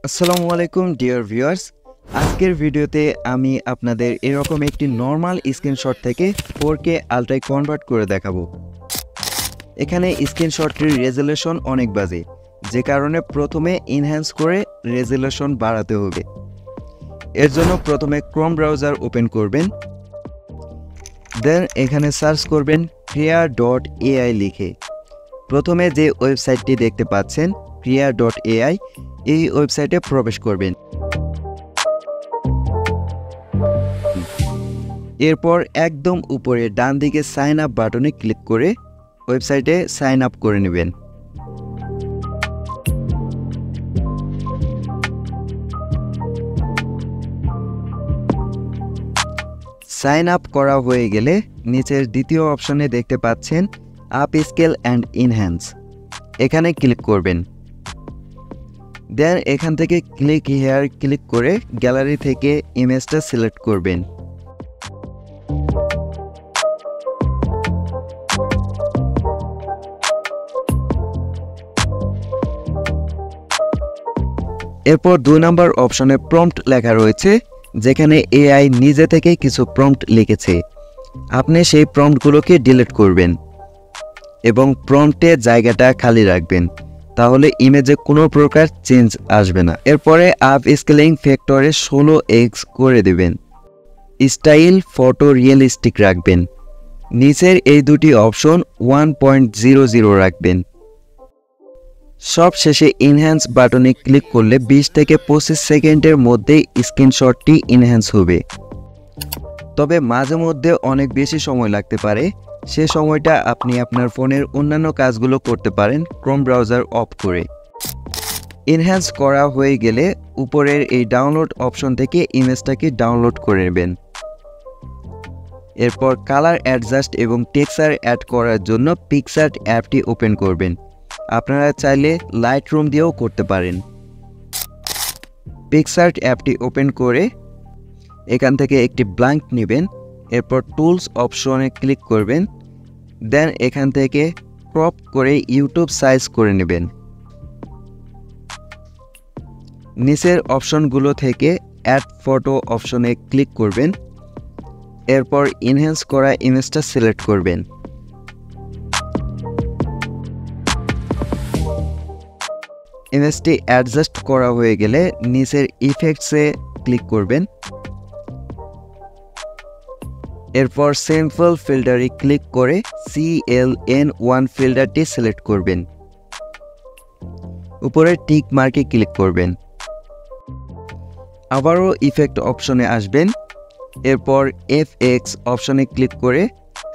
আসসালামু আলাইকুম dear viewers, আজকের ভিডিওতে আমি আপনাদের এরকম একটি নর্মাল স্ক্রিনশট থেকে 4K আলট্রায় কনভার্ট করে দেখাবো। এখানে স্ক্রিনশটটির রেজোলিউশন অনেক বাজে, যে কারণে প্রথমে এনহ্যান্স করে রেজোলিউশন বাড়াতে হবে। এর জন্য প্রথমে ক্রোম ব্রাউজার ওপেন করবেন, দেন এখানে সার্চ করবেন Krea.ai লিখে। প্রথমে যে ওয়েবসাইটটি দেখতে পাচ্ছেন Krea.ai, এই ওয়েবসাইটে প্রবেশ করবেন। এরপর একদম উপরে ডান দিকে সাইন আপ বাটনে ক্লিক করে ওয়েবসাইটে সাইন আপ করে নেবেন। সাইন আপ করা হয়ে গেলে নিচের দ্বিতীয় অপশনে দেখতে পাচ্ছেন আপ স্কেল অ্যান্ড এনহ্যান্স, এখানে ক্লিক করবেন। দেন এখান থেকে ক্লিক হিয়ার ক্লিক করে গ্যালারি থেকে ইমেজটা সিলেক্ট করবেন। এরপর 2 নম্বর অপশনে প্রম্পট লেখা রয়েছে, যেখানে এআই নিজে থেকে কিছু প্রম্পট লিখেছে। আপনি সেই প্রম্পটগুলোকে ডিলিট করবেন এবং প্রম্পটে জায়গাটা খালি রাখবেন, তাহলে ইমেজে কোনো প্রকার চেঞ্জ আসবে না। এরপরে আপ স্কেলিং ফ্যাক্টরে 16x করে দেবেন। স্টাইল ফটো রিয়েলিস্টিক রাখবেন। নিচের এই দুটি অপশন 1.00 রাখবেন। সব শেষে এনহ্যান্স বাটনে ক্লিক করলে 20 থেকে 25 সেকেন্ডের মধ্যেই স্ক্রিনশটটি এনহ্যান্স হবে। তবে মাঝে মধ্যে অনেক বেশি সময় লাগতে পারে, সে সময়টা আপনি আপনার ফোনের অন্যান্য কাজগুলো করতে পারেন ক্রোম ব্রাউজার অফ করে। এনহ্যান্স করা হয়ে গেলে উপরের এই ডাউনলোড অপশন থেকে ইমেজটাকে ডাউনলোড করে নেবেন। এরপর কালার অ্যাডজাস্ট এবং টেক্সচার অ্যাড করার জন্য পিক্সআর্ট অ্যাপটি ওপেন করবেন। আপনারা চাইলে লাইটরুম দিয়েও করতে পারেন। পিক্সআর্ট অ্যাপটি ওপেন করে এখান থেকে একটি ব্ল্যাঙ্ক নেবেন। এরপর টুলস অপশনে ক্লিক করবেন। দেন এখান থেকে ক্রপ করে ইউটিউব সাইজ করে নেবেন। নিচের অপশনগুলো থেকে অ্যাড ফটো অপশনে ক্লিক করবেন। এরপর এনহ্যান্স করা ইমেজটা সিলেক্ট করবেন। ইমেজটি অ্যাডজাস্ট করা হয়ে গেলে নিচের ইফেক্টসে ক্লিক করবেন। এরপর সিম্পল ফিল্টারে ক্লিক করে CLN1 ফিল্টারটি সিলেক্ট করবেন। উপরে টিক মার্কে ক্লিক করবেন। আবারও ইফেক্ট অপশনে আসবেন। এরপর FX অপশনে ক্লিক করে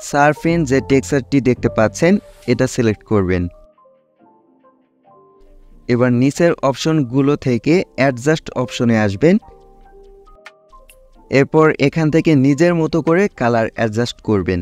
সারফেস যে টেক্সচারটি দেখতে পাচ্ছেন এটা সিলেক্ট করবেন। এবার নিচের অপশনগুলো থেকে অ্যাডজাস্ট অপশনে আসবেন। এরপর এখান থেকে নিজের মতো করে কালার অ্যাডজাস্ট করবেন।